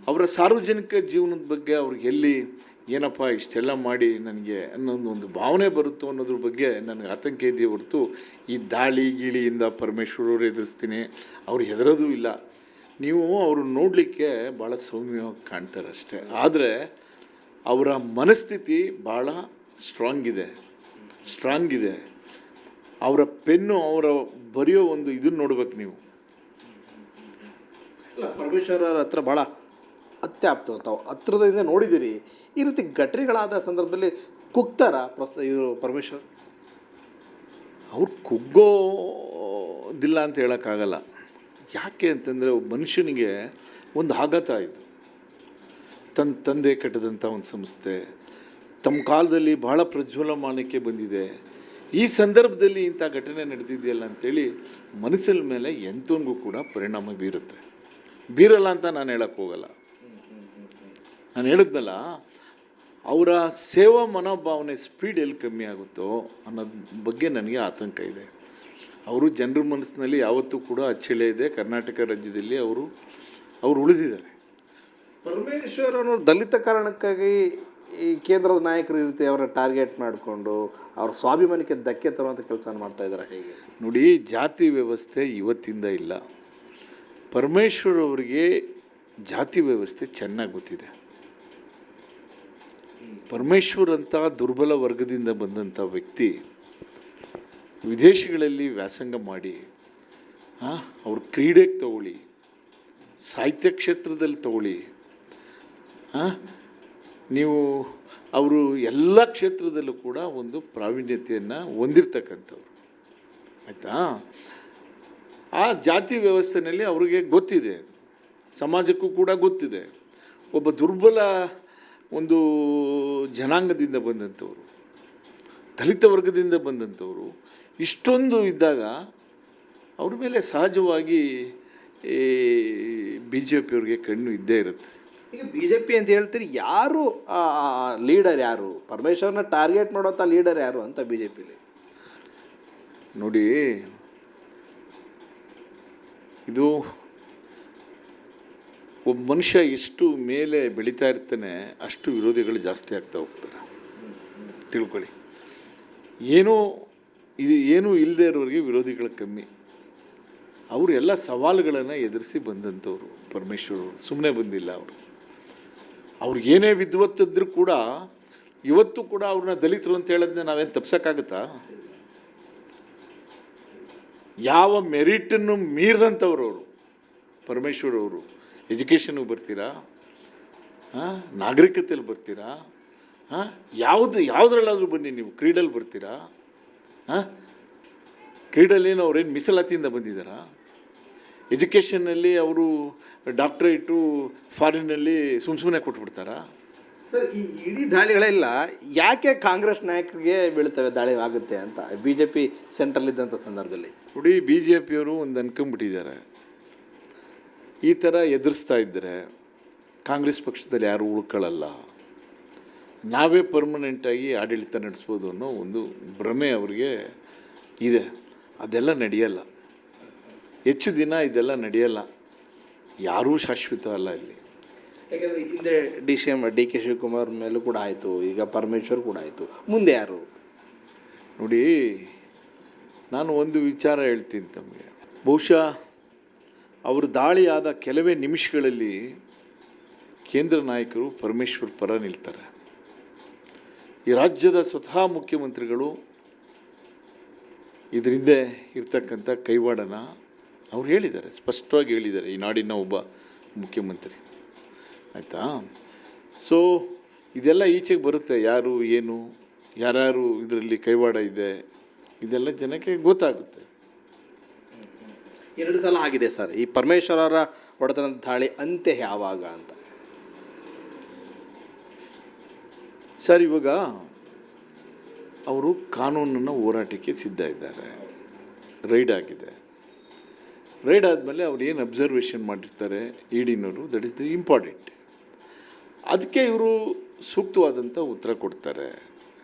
ಅವರ ಸಾರ್ವಜನಿಕ ಜೀವನದ ಬಗ್ಗೆ ಅವ್ರಿಗೆ ಎಲ್ಲಿ ಏನಪ್ಪ ಇಷ್ಟೆಲ್ಲ ಮಾಡಿ ನನಗೆ ಅನ್ನೋದು ಒಂದು ಭಾವನೆ ಬರುತ್ತೋ ಅನ್ನೋದ್ರ ಬಗ್ಗೆ ನನಗೆ ಆತಂಕ ಇದೆಯೇ ಹೊರತು ಈ ದಾಳಿ ಗೀಳಿಯಿಂದ ಪರಮೇಶ್ವರವ್ರು ಎದುರಿಸ್ತೀನಿ, ಅವ್ರು ಹೆದರೋದು ಇಲ್ಲ. ನೀವು ಅವರು ನೋಡಲಿಕ್ಕೆ ಭಾಳ ಸೌಮ್ಯವಾಗಿ ಕಾಣ್ತಾರೆ ಅಷ್ಟೇ. ಆದರೆ ಅವರ ಮನಸ್ಥಿತಿ ಭಾಳ ಸ್ಟ್ರಾಂಗ್ ಇದೆ. ಅವರ ಪೆನ್ನು, ಅವರ ಬರೆಯೋ ಒಂದು ಇದನ್ನು ನೋಡ್ಬೇಕು ನೀವು. ಇಲ್ಲ, ಪರಮೇಶ್ವರ ಹತ್ರ ಭಾಳ ಅತ್ಯಾಪ್ತ ತಾವು ಹತ್ರದಿಂದ ನೋಡಿದ್ದೀರಿ. ಈ ರೀತಿ ಘಟನೆಗಳಾದ ಸಂದರ್ಭದಲ್ಲಿ ಕುಗ್ತಾರ ಇವರು ಪರಮೇಶ್ವರ್? ಅವ್ರು ಕುಗ್ಗೋದಿಲ್ಲ ಅಂತ ಹೇಳೋಕ್ಕಾಗಲ್ಲ. ಯಾಕೆ ಅಂತಂದರೆ ಒಬ್ಬ ಮನುಷ್ಯನಿಗೆ ಒಂದು ಆಘಾತ ಆಯಿತು. ತನ್ನ ತಂದೆ ಕಟ್ಟಿದಂಥ ಒಂದು ಸಂಸ್ಥೆ ತಮ್ಮ ಕಾಲದಲ್ಲಿ ಭಾಳ ಪ್ರಜ್ವಲಮಾನಕ್ಕೆ ಬಂದಿದೆ. ಈ ಸಂದರ್ಭದಲ್ಲಿ ಇಂಥ ಘಟನೆ ನಡೆದಿದೆಯಲ್ಲ ಅಂಥೇಳಿ ಮನಸ್ಸಿನ ಮೇಲೆ ಎಂಥವನಿಗೂ ಕೂಡ ಪರಿಣಾಮ ಬೀರಲ್ಲ ಅಂತ ನಾನು ಹೇಳಕ್ಕೆ ಹೋಗಲ್ಲ. ನಾನು ಹೇಳಿದ್ನಲ್ಲ, ಅವರ ಸೇವಾ ಮನೋಭಾವನೆ ಸ್ಪೀಡ್ ಎಲ್ಲಿ ಕಮ್ಮಿ ಆಗುತ್ತೋ ಅನ್ನೋದ್ರ ಬಗ್ಗೆ ನನಗೆ ಆತಂಕ ಇದೆ. ಅವರು ಜನರ ಮನಸ್ಸಿನಲ್ಲಿ ಯಾವತ್ತೂ ಕೂಡ ಅಚ್ಚಳಿಯ ಇದೆ. ಕರ್ನಾಟಕ ರಾಜ್ಯದಲ್ಲಿ ಅವರು ಉಳಿದಿದ್ದಾರೆ. ಪರಮೇಶ್ವರ್ ಅನ್ನೋರು ದಲಿತ ಕಾರಣಕ್ಕಾಗಿ ಈ ಕೇಂದ್ರದ ನಾಯಕರು ಈ ರೀತಿ ಅವರ ಟಾರ್ಗೆಟ್ ಮಾಡಿಕೊಂಡು ಅವ್ರ ಸ್ವಾಭಿಮಾನಕ್ಕೆ ಧಕ್ಕೆ ತರುವಂಥ ಕೆಲಸ ಮಾಡ್ತಾ ಇದ್ದಾರೆ. ಹೇಗೆ ನೋಡಿ, ಜಾತಿ ವ್ಯವಸ್ಥೆ ಇವತ್ತಿಂದ ಇಲ್ಲ. ಪರಮೇಶ್ವರ್ ಅವರಿಗೆ ಜಾತಿ ವ್ಯವಸ್ಥೆ ಚೆನ್ನಾಗಿ ಗೊತ್ತಿದೆ. ಪರಮೇಶ್ವರ್ ಅಂತ ದುರ್ಬಲ ವರ್ಗದಿಂದ ಬಂದಂಥ ವ್ಯಕ್ತಿ ವಿದೇಶಗಳಲ್ಲಿ ವ್ಯಾಸಂಗ ಮಾಡಿ, ಅವ್ರ ಕ್ರೀಡೆಗೆ ತಗೊಳ್ಳಿ, ಸಾಹಿತ್ಯ ಕ್ಷೇತ್ರದಲ್ಲಿ ತಗೊಳ್ಳಿ, ನೀವು ಅವರು ಎಲ್ಲ ಕ್ಷೇತ್ರದಲ್ಲೂ ಕೂಡ ಒಂದು ಪ್ರಾವೀಣ್ಯತೆಯನ್ನು ಹೊಂದಿರತಕ್ಕಂಥವ್ರು, ಆಯಿತಾ. ಆ ಜಾತಿ ವ್ಯವಸ್ಥೆಯಲ್ಲಿ ಅವ್ರಿಗೆ ಗೊತ್ತಿದೆ, ಸಮಾಜಕ್ಕೂ ಕೂಡ ಗೊತ್ತಿದೆ. ಒಬ್ಬ ದುರ್ಬಲ ಒಂದು ಜನಾಂಗದಿಂದ ಬಂದಂಥವ್ರು, ದಲಿತ ವರ್ಗದಿಂದ ಬಂದಂಥವ್ರು ಇಷ್ಟೊಂದು ಇದ್ದಾಗ ಅವ್ರ ಮೇಲೆ ಸಹಜವಾಗಿ ಬಿ ಜೆ ಪಿಯವ್ರಿಗೆ ಕಣ್ಣು ಇದ್ದೇ ಇರುತ್ತೆ. ಈಗ ಬಿ ಜೆ ಪಿ ಅಂತ ಹೇಳ್ತೀರಿ, ಯಾರು ಲೀಡರ್ ಯಾರು, ಪರಮೇಶ್ವರ್ನ ಟಾರ್ಗೆಟ್ ಮಾಡೋಂಥ ಲೀಡರ್ ಯಾರು ಅಂತ ಬಿ ಜೆ ಪಿಲಿ? ನೋಡಿ, ಇದು ಒಬ್ಬ ಮನುಷ್ಯ ಎಷ್ಟು ಮೇಲೆ ಬೆಳೀತಾ ಇರ್ತಾನೆ ಅಷ್ಟು ವಿರೋಧಿಗಳು ಜಾಸ್ತಿ ಆಗ್ತಾ ಹೋಗ್ತಾರೆ, ತಿಳ್ಕೊಳ್ಳಿ. ಏನೂ ಇಲ್ಲದೆ ಇರೋರಿಗೆ ವಿರೋಧಿಗಳು ಕಮ್ಮಿ. ಅವರು ಎಲ್ಲ ಸವಾಲುಗಳನ್ನು ಎದುರಿಸಿ ಬಂದಂಥವ್ರು ಪರಮೇಶ್ವರ್, ಸುಮ್ಮನೆ ಬಂದಿಲ್ಲ ಅವರು. ಅವ್ರಿಗೇನೇ ವಿದ್ವತ್ತಿದ್ರೂ ಕೂಡ ಇವತ್ತು ಕೂಡ ಅವ್ರನ್ನ ದಲಿತರು ಅಂತ ಹೇಳೋದನ್ನ ನಾವೇನು ತಪ್ಸೋಕ್ಕಾಗತ್ತಾ? ಯಾವ ಮೆರಿಟನ್ನು ಮೀರಿದಂಥವ್ರು ಅವರು ಪರಮೇಶ್ವರ್ ಅವರು. ಎಜುಕೇಷನ್ಗೆ ಬರ್ತೀರಾ, ನಾಗರಿಕತೆಯಲ್ಲಿ ಬರ್ತೀರಾ, ಯಾವುದ್ರಲ್ಲಾದರೂ ಬನ್ನಿ, ನೀವು ಕ್ರೀಡೆಯಲ್ಲಿ ಬರ್ತೀರಾ, ಕ್ರೀಡೆಯಲ್ಲೇನು ಅವ್ರೇನು ಮೀಸಲಾತಿಯಿಂದ ಬಂದಿದ್ದಾರಾ? ಎಜುಕೇಷನ್ನಲ್ಲಿ ಅವರು ಡಾಕ್ಟ್ರೇಟು ಫಾರಿನ್ನಲ್ಲಿ ಸುಮ್ಮನೆ ಕೊಟ್ಬಿಡ್ತಾರಾ? ಸರ್, ಈ ಇಡೀ ದಾಳಿಗಳೆಲ್ಲ ಯಾಕೆ ಕಾಂಗ್ರೆಸ್ ನಾಯಕರಿಗೆ ಬೀಳ್ತವೆ, ದಾಳಿ ಆಗುತ್ತೆ ಅಂತ ಬಿ ಜೆ ಪಿ ಸೆಂಟ್ರಲ್ಲಿದ್ದಂಥ ಸಂದರ್ಭದಲ್ಲಿ? ನೋಡಿ, ಬಿ ಜೆ ಪಿಯವರು ಒಂದು ಅನ್ಕೊಂಬಿಟ್ಟಿದ್ದಾರೆ, ಈ ಥರ ಎದುರಿಸ್ತಾ ಇದ್ದರೆ ಕಾಂಗ್ರೆಸ್ ಪಕ್ಷದಲ್ಲಿ ಯಾರು ಉಳ್ಕೊಳ್ಳಲ್ಲ, ನಾವೇ ಪರ್ಮನೆಂಟಾಗಿ ಆಡಳಿತ ನಡೆಸ್ಬೋದು ಅನ್ನೋ ಒಂದು ಭ್ರಮೆ ಅವ್ರಿಗೆ ಇದೆ. ಅದೆಲ್ಲ ನಡೆಯಲ್ಲ, ಹೆಚ್ಚು ದಿನ ಇದೆಲ್ಲ ನಡೆಯಲ್ಲ. ಯಾರೂ ಶಾಶ್ವತ ಅಲ್ಲ ಇಲ್ಲಿ. ಯಾಕಂದರೆ ಹಿಂದೆ ಡಿ ಕೆ ಶಿವಕುಮಾರ್ ಮೇಲೂ ಕೂಡ ಆಯಿತು, ಈಗ ಪರಮೇಶ್ವರ್ ಕೂಡ ಆಯಿತು, ಮುಂದೆ ಯಾರು? ನೋಡಿ, ನಾನು ಒಂದು ವಿಚಾರ ಹೇಳ್ತೀನಿ ತಮಗೆ. ಬಹುಶಃ ಅವರು ದಾಳಿ ಆದ ಕೆಲವೇ ನಿಮಿಷಗಳಲ್ಲಿ ಕೇಂದ್ರ ನಾಯಕರು ಪರಮೇಶ್ವರ್ ಪರ ನಿಲ್ತಾರೆ. ಈ ರಾಜ್ಯದ ಸ್ವತಃ ಮುಖ್ಯಮಂತ್ರಿಗಳು ಇದರಿಂದ ಇರ್ತಕ್ಕಂಥ ಕೈವಾಡನ ಅವ್ರು ಹೇಳಿದ್ದಾರೆ, ಸ್ಪಷ್ಟವಾಗಿ ಹೇಳಿದ್ದಾರೆ, ಈ ನಾಡಿನ ಒಬ್ಬ ಮುಖ್ಯಮಂತ್ರಿ, ಆಯಿತಾ. ಸೊ ಇದೆಲ್ಲ ಈಚೆಗೆ ಬರುತ್ತೆ, ಯಾರು ಏನು, ಯಾರ್ಯಾರು ಇದರಲ್ಲಿ ಕೈವಾಡ ಇದೆ, ಇದೆಲ್ಲ ಜನಕ್ಕೆ ಗೊತ್ತಾಗುತ್ತೆ. 2 ಸಲ ಆಗಿದೆ ಸರ್ ಈ ಪರಮೇಶ್ವರ್ ಅವರ ಹೊಡೆತನದ ದಾಳಿ, ಅಂತ್ಯ ಯಾವಾಗ ಅಂತ? ಸರ್, ಇವಾಗ ಅವರು ಕಾನೂನನ್ನು ಹೋರಾಟಕ್ಕೆ ಸಿದ್ಧ ಇದ್ದಾರೆ. ರೈಡ್ ಆಗಿದೆ, ರೈಡ್ ಆದಮೇಲೆ ಅವ್ರು ಏನು ಅಬ್ಸರ್ವೇಷನ್ ಮಾಡಿರ್ತಾರೆ ಇಡಿನವರು, ದಟ್ ಇಸ್ ದಿ ಇಂಪಾರ್ಟೆಂಟ್. ಅದಕ್ಕೆ ಇವರು ಸೂಕ್ತವಾದಂಥ ಉತ್ತರ ಕೊಡ್ತಾರೆ.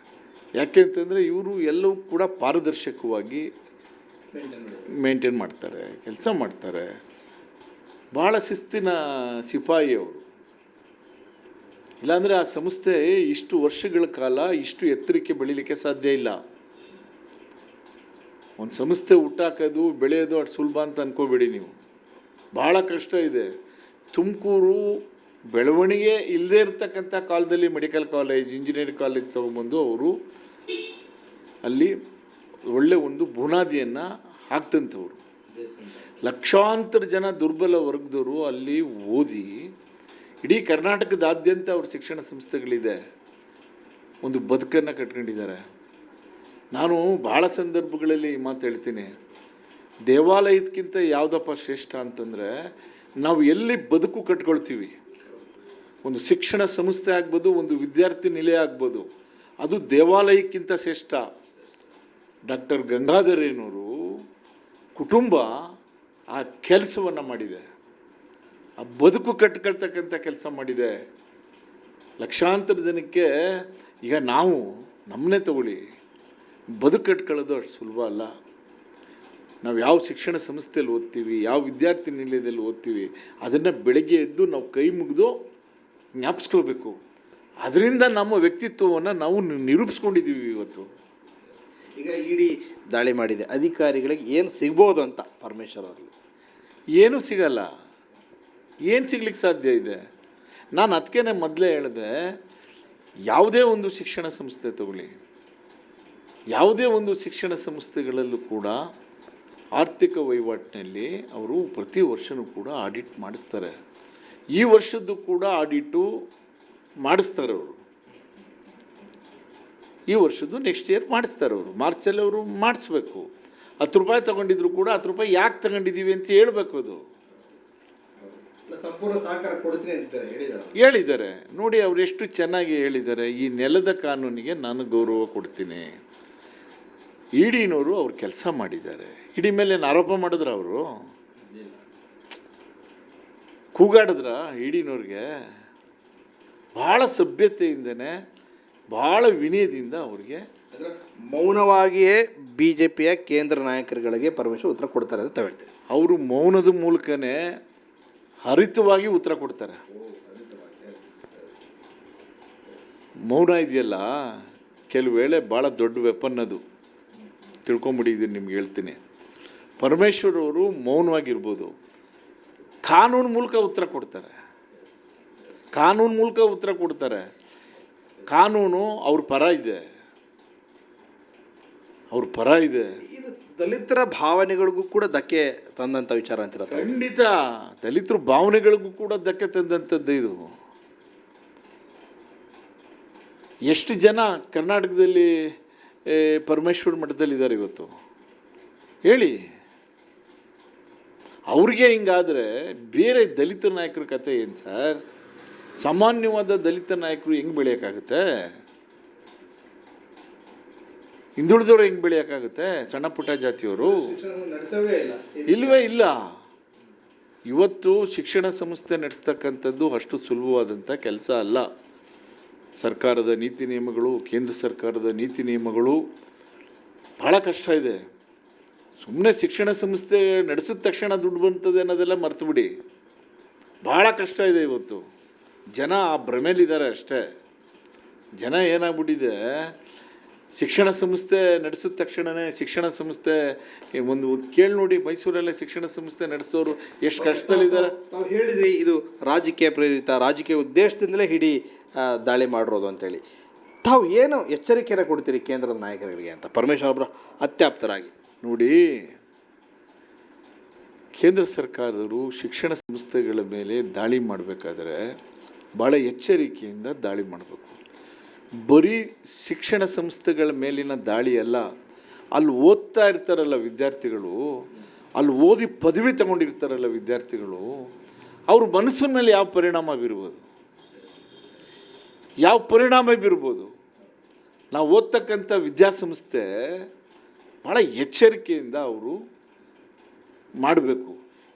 ಯಾಕೆ ಅಂತಂದರೆ ಇವರು ಎಲ್ಲವೂ ಕೂಡ ಪಾರದರ್ಶಕವಾಗಿ ಮೇಂಟೈನ್ ಮಾಡ್ತಾರೆ, ಕೆಲಸ ಮಾಡ್ತಾರೆ. ಭಾಳ ಶಿಸ್ತಿನ ಸಿಪಾಯಿ ಅವರು. ಇಲ್ಲಾಂದರೆ ಆ ಸಂಸ್ಥೆ ಇಷ್ಟು ವರ್ಷಗಳ ಕಾಲ ಇಷ್ಟು ಎತ್ತರಕ್ಕೆ ಬೆಳೀಲಿಕ್ಕೆ ಸಾಧ್ಯ ಇಲ್ಲ. ಒಂದು ಸಂಸ್ಥೆ ಹುಟ್ಟಾಕೋದು, ಬೆಳೆಯೋದು ಅಷ್ಟು ಸುಲಭ ಅಂತ ಅಂದ್ಕೋಬೇಡಿ ನೀವು, ಭಾಳ ಕಷ್ಟ ಇದೆ. ತುಮಕೂರು ಬೆಳವಣಿಗೆ ಇಲ್ಲದೇ ಇರತಕ್ಕಂಥ ಕಾಲದಲ್ಲಿ ಮೆಡಿಕಲ್ ಕಾಲೇಜ್, ಇಂಜಿನಿಯರಿಂಗ್ ಕಾಲೇಜ್ ತೊಗೊಂಬಂದು ಅವರು ಅಲ್ಲಿ ಒಳ್ಳೆ ಒಂದು ಬುನಾದಿಯನ್ನು ಹಾಕ್ತಂಥವ್ರು. ಲಕ್ಷಾಂತರ ಜನ ದುರ್ಬಲ ವರ್ಗದವರು ಅಲ್ಲಿ ಓದಿ ಇಡೀ ಕರ್ನಾಟಕದಾದ್ಯಂತ ಅವ್ರ ಶಿಕ್ಷಣ ಸಂಸ್ಥೆಗಳಿದೆ, ಒಂದು ಬದುಕನ್ನು ಕಟ್ಕೊಂಡಿದ್ದಾರೆ. ನಾನು ಭಾಳ ಸಂದರ್ಭಗಳಲ್ಲಿ ಮಾತು ಹೇಳ್ತೀನಿ, ದೇವಾಲಯಕ್ಕಿಂತ ಯಾವುದಪ್ಪ ಶ್ರೇಷ್ಠ ಅಂತಂದರೆ ನಾವು ಎಲ್ಲಿ ಬದುಕು ಕಟ್ಕೊಳ್ತೀವಿ. ಒಂದು ಶಿಕ್ಷಣ ಸಂಸ್ಥೆ ಆಗ್ಬೋದು, ಒಂದು ವಿದ್ಯಾರ್ಥಿ ನಿಲಯ ಆಗ್ಬೋದು, ಅದು ದೇವಾಲಯಕ್ಕಿಂತ ಶ್ರೇಷ್ಠ. ಡಾಕ್ಟರ್ ಗಂಗಾಧರೇನವರು ಕುಟುಂಬ ಆ ಕೆಲಸವನ್ನು ಮಾಡಿದೆ, ಆ ಬದುಕು ಕಟ್ಕೊಳ್ತಕ್ಕಂಥ ಕೆಲಸ ಮಾಡಿದೆ. ಲಕ್ಷಾಂತರ ಜನಕ್ಕೆ ಈಗ ನಾವು ನಮ್ಮನ್ನೇ ತಗೊಳ್ಳಿ, ಬದುಕು ಕಟ್ಕೊಳ್ಳೋದು ಅಷ್ಟು ಸುಲಭ ಅಲ್ಲ. ನಾವು ಯಾವ ಶಿಕ್ಷಣ ಸಂಸ್ಥೆಯಲ್ಲಿ ಓದ್ತೀವಿ, ಯಾವ ವಿದ್ಯಾರ್ಥಿ ನಿಲಯದಲ್ಲಿ ಓದ್ತೀವಿ, ಅದನ್ನು ಬೆಳಗ್ಗೆ ಎದ್ದು ನಾವು ಕೈ ಮುಗಿದು ಜ್ಞಾಪಿಸ್ಕೋಬೇಕು. ಅದರಿಂದ ನಮ್ಮ ವ್ಯಕ್ತಿತ್ವವನ್ನು ನಾವು ನಿರೂಪಿಸ್ಕೊಂಡಿದ್ದೀವಿ ಇವತ್ತು. ಈಗ ಇಡೀ ದಾಳಿ ಮಾಡಿದೆ, ಅಧಿಕಾರಿಗಳಿಗೆ ಏನು ಸಿಗ್ಬೋದು ಅಂತ ಪರಮೇಶ್ವರ್ ಅವರಲ್ಲಿ? ಏನೂ ಸಿಗಲ್ಲ, ಏನು ಸಿಗ್ಲಿಕ್ಕೆ ಸಾಧ್ಯ ಇದೆ? ನಾನು ಅದಕ್ಕೇ ಮೊದಲೇ ಹೇಳಿದೆ, ಯಾವುದೇ ಒಂದು ಶಿಕ್ಷಣ ಸಂಸ್ಥೆ ತಗೊಳ್ಳಿ, ಯಾವುದೇ ಒಂದು ಶಿಕ್ಷಣ ಸಂಸ್ಥೆಗಳಲ್ಲೂ ಕೂಡ ಆರ್ಥಿಕ ವಹಿವಾಟಿನಲ್ಲಿ ಅವರು ಪ್ರತಿ ವರ್ಷವೂ ಕೂಡ ಆಡಿಟ್ ಮಾಡಿಸ್ತಾರೆ. ಈ ವರ್ಷದ್ದು ಕೂಡ ಆಡಿಟು ಮಾಡಿಸ್ತಾರೆ ಅವರು. ಈ ವರ್ಷದ್ದು ನೆಕ್ಸ್ಟ್ ಇಯರ್ ಮಾಡಿಸ್ತಾರೆ ಅವರು. ಮಾರ್ಚಲ್ಲಿ ಅವರು ಮಾಡಿಸ್ಬೇಕು. 10 ರೂಪಾಯಿ ತೊಗೊಂಡಿದ್ರು ಕೂಡ 10 ರೂಪಾಯಿ ಯಾಕೆ ತಗೊಂಡಿದ್ದೀವಿ ಅಂತ ಹೇಳ್ಬೇಕು. ಅದು ಸಂಪೂರ್ಣ ಸಹಕಾರ ಕೊಡ್ತೀನಿ ಅಂತ ಹೇಳಿದ್ದಾರೆ. ನೋಡಿ ಅವ್ರು ಎಷ್ಟು ಚೆನ್ನಾಗಿ ಹೇಳಿದ್ದಾರೆ. ಈ ನೆಲದ ಕಾನೂನಿಗೆ ನಾನು ಗೌರವ ಕೊಡ್ತೀನಿ. ಇಡಿನವರು ಅವ್ರು ಕೆಲಸ ಮಾಡಿದ್ದಾರೆ. ಇಡಿ ಮೇಲೆ ಏನು ಆರೋಪ ಮಾಡಿದ್ರ ಅವರು? ಕೂಗಾಡಿದ್ರ ಇಡಿನವ್ರಿಗೆ? ಭಾಳ ಸಭ್ಯತೆಯಿಂದನೇ ಭಾಳ ವಿನಯದಿಂದ ಅವ್ರಿಗೆ ಮೌನವಾಗಿಯೇ BJPಯ ಕೇಂದ್ರ ನಾಯಕರುಗಳಿಗೆ ಪರಮೇಶ್ವರ್ ಉತ್ತರ ಕೊಡ್ತಾರೆ ಅಂತ ಹೇಳ್ತೀವಿ. ಅವರು ಮೌನದ ಮೂಲಕನೇ ಹರಿತವಾಗಿ ಉತ್ತರ ಕೊಡ್ತಾರೆ. ಮೌನ ಇದೆಯಲ್ಲ ಕೆಲವು ವೇಳೆ ಭಾಳ ದೊಡ್ಡ ವೆಪನ್. ಅದು ತಿಳ್ಕೊಂಬಿಟ್ಟಿದ್ದೀನಿ, ನಿಮ್ಗೆ ಹೇಳ್ತೀನಿ. ಪರಮೇಶ್ವರ್ ಅವರು ಮೌನವಾಗಿರ್ಬೋದು, ಕಾನೂನು ಮೂಲಕ ಉತ್ತರ ಕೊಡ್ತಾರೆ. ಕಾನೂನು ಮೂಲಕ ಉತ್ತರ ಕೊಡ್ತಾರೆ. ಕಾನೂನು ಅವ್ರ ಪರ ಇದೆ, ಅವ್ರ ಪರ ಇದೆ. ಇದು ದಲಿತರ ಭಾವನೆಗಳಿಗೂ ಕೂಡ ಧಕ್ಕೆ ತಂದಂಥ ವಿಚಾರ ಅಂತೀರ? ಖಂಡಿತ ದಲಿತರ ಭಾವನೆಗಳಿಗೂ ಕೂಡ ಧಕ್ಕೆ ತಂದಂಥದ್ದು ಇದು. ಎಷ್ಟು ಜನ ಕರ್ನಾಟಕದಲ್ಲಿ ಪರಮೇಶ್ವರ ಮಠದಲ್ಲಿದ್ದಾರೆ ಇವತ್ತು ಹೇಳಿ? ಅವ್ರಿಗೆ ಹಿಂಗಾದರೆ ಬೇರೆ ದಲಿತ ನಾಯಕರ ಕತೆ ಏನು ಸರ್? ಸಾಮಾನ್ಯವಾದ ದಲಿತ ನಾಯಕರು ಹೆಂಗೆ ಬೆಳೆಯೋಕ್ಕಾಗುತ್ತೆ? ಹಿಂದುಳಿದವರು ಹೆಂಗೆ ಬೆಳೆಯೋಕ್ಕಾಗುತ್ತೆ? ಸಣ್ಣ ಪುಟ್ಟ ಜಾತಿಯವರು ಇಲ್ಲವೇ ಇಲ್ಲ. ಇವತ್ತು ಶಿಕ್ಷಣ ಸಂಸ್ಥೆ ನಡೆಸ್ತಕ್ಕಂಥದ್ದು ಅಷ್ಟು ಸುಲಭವಾದಂಥ ಕೆಲಸ ಅಲ್ಲ. ಸರ್ಕಾರದ ನೀತಿ ನಿಯಮಗಳು, ಕೇಂದ್ರ ಸರ್ಕಾರದ ನೀತಿ ನಿಯಮಗಳು ಭಾಳ ಕಷ್ಟ ಇದೆ. ಸುಮ್ಮನೆ ಶಿಕ್ಷಣ ಸಂಸ್ಥೆ ನಡೆಸಿದ ತಕ್ಷಣ ದುಡ್ಡು ಬರ್ತದೆ ಅನ್ನೋದೆಲ್ಲ ಮರ್ತು ಬಿಡಿ. ಭಾಳ ಕಷ್ಟ ಇದೆ ಇವತ್ತು. ಜನ ಆ ಭ್ರಮೇಲಿದ್ದಾರೆ ಅಷ್ಟೇ. ಜನ ಏನಾಗ್ಬಿಟ್ಟಿದೆ, ಶಿಕ್ಷಣ ಸಂಸ್ಥೆ ನಡೆಸಿದ ತಕ್ಷಣವೇ ಶಿಕ್ಷಣ ಸಂಸ್ಥೆ ಒಂದು ಕೇಳಿ ನೋಡಿ, ಮೈಸೂರಲ್ಲೇ ಶಿಕ್ಷಣ ಸಂಸ್ಥೆ ನಡೆಸೋರು ಎಷ್ಟು ಕಷ್ಟದಲ್ಲಿದ್ದಾರೆ. ನಾವು ಹೇಳಿದ್ವಿ ಇದು ರಾಜಕೀಯ ಪ್ರೇರಿತ, ರಾಜಕೀಯ ಉದ್ದೇಶದಿಂದಲೇ ಇಡೀ ದಾಳಿ ಮಾಡಿರೋದು ಅಂತೇಳಿ. ತಾವು ಏನು ಎಚ್ಚರಿಕೆಯನ್ನು ಕೊಡ್ತೀರಿ ಕೇಂದ್ರದ ನಾಯಕರುಗಳಿಗೆ ಅಂತ, ಪರಮೇಶ್ವರ್ ಅವರ ಅತ್ಯಾಪ್ತರಾಗಿ? ನೋಡಿ, ಕೇಂದ್ರ ಸರ್ಕಾರದವರು ಶಿಕ್ಷಣ ಸಂಸ್ಥೆಗಳ ಮೇಲೆ ದಾಳಿ ಮಾಡಬೇಕಾದ್ರೆ ಭಾಳ ಎಚ್ಚರಿಕೆಯಿಂದ ದಾಳಿ ಮಾಡಬೇಕು. ಬರೀ ಶಿಕ್ಷಣ ಸಂಸ್ಥೆಗಳ ಮೇಲಿನ ದಾಳಿ ಅಲ್ಲ, ಅಲ್ಲಿ ಓದ್ತಾ ಇರ್ತಾರಲ್ಲ ವಿದ್ಯಾರ್ಥಿಗಳು, ಅಲ್ಲಿ ಓದಿ ಪದವಿ ತಗೊಂಡಿರ್ತಾರಲ್ಲ ವಿದ್ಯಾರ್ಥಿಗಳು, ಅವ್ರ ಮನಸ್ಸಿನ ಮೇಲೆ ಯಾವ ಪರಿಣಾಮ ಬೀರ್ಬೋದು? ಯಾವ ಪರಿಣಾಮ ಬೀರ್ಬೋದು? ನಾವು ಓದ್ತಕ್ಕಂಥ ವಿದ್ಯಾಸಂಸ್ಥೆ ಭಾಳ ಎಚ್ಚರಿಕೆಯಿಂದ ಅವರು ಮಾಡಬೇಕು.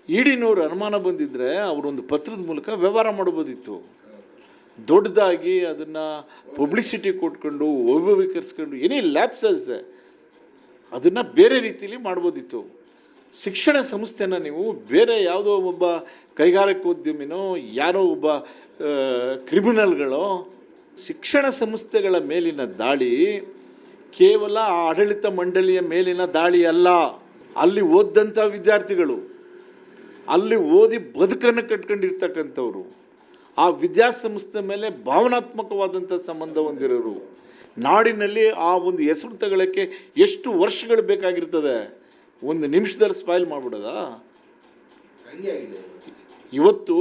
ಇಡಿನವ್ರು ಅನುಮಾನ ಬಂದಿದ್ದರೆ ಅವರೊಂದು ಪತ್ರದ ಮೂಲಕ ವ್ಯವಹಾರ ಮಾಡ್ಬೋದಿತ್ತು. ದೊಡ್ಡದಾಗಿ ಅದನ್ನು ಪಬ್ಲಿಸಿಟಿ ಕೊಟ್ಕೊಂಡು ವೈಭವೀಕರಿಸ್ಕೊಂಡು ಏನೇ ಲ್ಯಾಪ್ಸಸ್ ಅದನ್ನು ಬೇರೆ ರೀತಿಯಲ್ಲಿ ಮಾಡ್ಬೋದಿತ್ತು. ಶಿಕ್ಷಣ ಸಂಸ್ಥೆನ ನೀವು ಬೇರೆ ಯಾವುದೋ ಒಬ್ಬ ಕೈಗಾರಿಕೋದ್ಯಮಿನೋ ಯಾರೋ ಒಬ್ಬ ಕ್ರಿಮಿನಲ್ಗಳೋ, ಶಿಕ್ಷಣ ಸಂಸ್ಥೆಗಳ ಮೇಲಿನ ದಾಳಿ ಕೇವಲ ಆಡಳಿತ ಮಂಡಳಿಯ ಮೇಲಿನ ದಾಳಿ ಅಲ್ಲ. ಅಲ್ಲಿ ಓದಂಥ ವಿದ್ಯಾರ್ಥಿಗಳು, ಅಲ್ಲಿ ಓದಿ ಬದುಕನ್ನು ಕಟ್ಕೊಂಡಿರ್ತಕ್ಕಂಥವ್ರು, ಆ ವಿದ್ಯಾಸಂಸ್ಥೆ ಮೇಲೆ ಭಾವನಾತ್ಮಕವಾದಂಥ ಸಂಬಂಧ ಹೊಂದಿರೋರು, ನಾಡಿನಲ್ಲಿ ಆ ಒಂದು ಹೆಸರು ತಗೊಳ್ಳೋಕ್ಕೆ ಎಷ್ಟು ವರ್ಷಗಳು ಬೇಕಾಗಿರ್ತದೆ? ಒಂದು ನಿಮಿಷದಲ್ಲಿ ಸ್ಪಾಯ್ಲ್ ಮಾಡಿಬಿಡೋದಾ? ಇವತ್ತು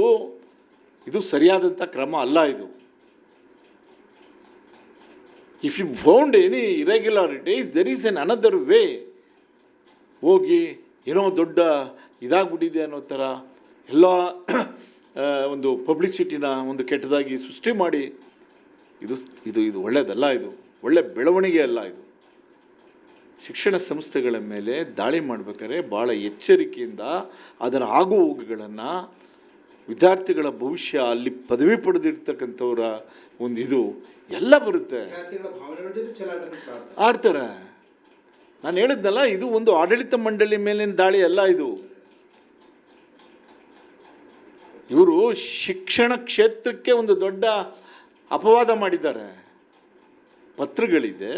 ಇದು ಸರಿಯಾದಂಥ ಕ್ರಮ ಅಲ್ಲ. ಇದು if you found any irregularities there is an another way. ಹೋಗಿ ಏನೋ ದೊಡ್ಡ ಇದಾಗ್ಬಿಟ್ಟಿದೆ ಅನ್ನೋ ಥರ ಎಲ್ಲ ಒಂದು ಪಬ್ಲಿಸಿಟಿನ ಒಂದು ಕೆಟ್ಟದಾಗಿ ಸೃಷ್ಟಿ ಮಾಡಿ ಇದು ಇದು ಇದು ಒಳ್ಳೆಯದಲ್ಲ. ಇದು ಒಳ್ಳೆ ಬೆಳವಣಿಗೆ ಅಲ್ಲ. ಇದು ಶಿಕ್ಷಣ ಸಂಸ್ಥೆಗಳ ಮೇಲೆ ದಾಳಿ ಮಾಡಬೇಕಾದ್ರೆ ಭಾಳ ಎಚ್ಚರಿಕೆಯಿಂದ ಅದರ ಆಗು ಹೋಗುಗಳನ್ನು, ವಿದ್ಯಾರ್ಥಿಗಳ ಭವಿಷ್ಯ, ಅಲ್ಲಿ ಪದವಿ ಪಡೆದಿರ್ತಕ್ಕಂಥವ್ರ ಒಂದು ಇದು ಎಲ್ಲ ಬರುತ್ತೆ. ಆಡ್ತಾರೆ. ನಾನು ಹೇಳಿದ್ನಲ್ಲ, ಇದು ಒಂದು ಆಡಳಿತ ಮಂಡಳಿ ಮೇಲಿನ ದಾಳಿ ಅಲ್ಲ. ಇದು ಇವರು ಶಿಕ್ಷಣ ಕ್ಷೇತ್ರಕ್ಕೆ ಒಂದು ದೊಡ್ಡ ಅಪವಾದ ಮಾಡಿದ್ದಾರೆ. ಪತ್ರಗಳಿದೆ,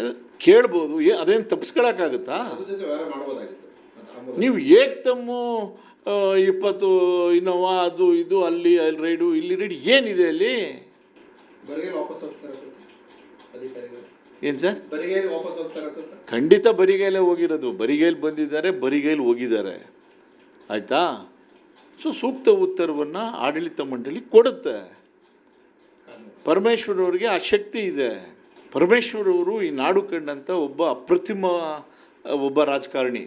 ಕೇಳ್ಬೋದು. ಅದೇನು ತಪ್ಪಿಸ್ಕೊಳಕ್ಕಾಗುತ್ತಾ? ನೀವು ಏಕ್ತಮ್ಮು 20 ಇನ್ನೋವಾ ಅದು ಇದು ಅಲ್ಲಿ ರೈಡು ಇಲ್ಲಿ ರೈಡು ಏನಿದೆ ಅಲ್ಲಿ? ಏನು ಸರ್? ಖಂಡಿತ ಬರಿಗೈಲೇ ಹೋಗಿರೋದು. ಬರಿಗೈಲಿ ಬಂದಿದ್ದಾರೆ, ಬರಿಗೈಲಿ ಹೋಗಿದ್ದಾರೆ. ಆಯಿತಾ? ಸೊ ಸೂಕ್ತ ಉತ್ತರವನ್ನು ಆಡಳಿತ ಮಂಡಳಿ ಕೊಡುತ್ತೆ. ಪರಮೇಶ್ವರ್ ಅವರಿಗೆ ಆ ಶಕ್ತಿ ಇದೆ. ಪರಮೇಶ್ವರ್ ಅವರು ಈ ನಾಡು ಕಂಡಂಥ ಒಬ್ಬ ರಾಜಕಾರಣಿ.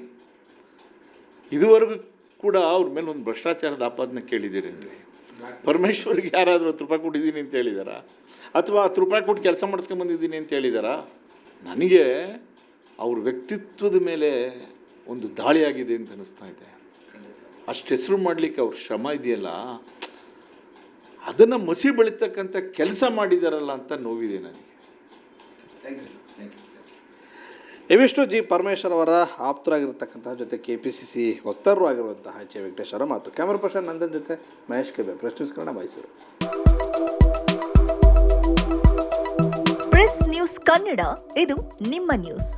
ಇದುವರೆಗೂ ಕೂಡ ಅವ್ರ ಮೇಲೆ ಒಂದು ಭ್ರಷ್ಟಾಚಾರದ ಆಪಾದನೆ ಕೇಳಿದ್ದೀರೇನ್ರಿ? ಪರಮೇಶ್ವರ್ಗೆ ಯಾರಾದರೂ 10 ರೂಪಾಯಿ ಕೊಟ್ಟಿದ್ದೀನಿ ಅಂತ ಹೇಳಿದಾರಾ? ಅಥವಾ 10 ರೂಪಾಯಿ ಕೊಟ್ಟು ಕೆಲಸ ಮಾಡಿಸ್ಕೊಂಬಂದಿದ್ದೀನಿ ಅಂತ ಹೇಳಿದಾರಾ? ನನಗೆ ಅವ್ರ ವ್ಯಕ್ತಿತ್ವದ ಮೇಲೆ ಒಂದು ದಾಳಿಯಾಗಿದೆ ಅಂತ ಅನ್ನಿಸ್ತಾ ಇದೆ. ಅಷ್ಟು ಹೆಸರು ಮಾಡಲಿಕ್ಕೆ ಅವ್ರ ಶ್ರಮ ಇದೆಯಲ್ಲ, ಅದನ್ನು ಮಸಿ ಬೆಳೀತಕ್ಕಂಥ ಕೆಲಸ ಮಾಡಿದಾರಲ್ಲ ಅಂತ ನೋವಿದೆ ನನಗೆ. ಇವಿಷ್ಟು ಜಿ ಪರಮೇಶ್ವರ್ ಅವರ ಆಪ್ತರಾಗಿರ್ತಕ್ಕಂತಹ ಜೊತೆ KPCC ವಕ್ತಾರರು ಆಗಿರುವಂತಹ H. ವೆಂಕಟೇಶ್ ಅವರ ಮಾತು. ಕ್ಯಾಮರಾ ಪರ್ಸನ್ ನಂದನ್ ಜೊತೆ ಮಹೇಶ್ ಕೆಬೆ, press news Kannada, Mysuru. Press news Kannada, ಇದು ನಿಮ್ಮ ನ್ಯೂಸ್.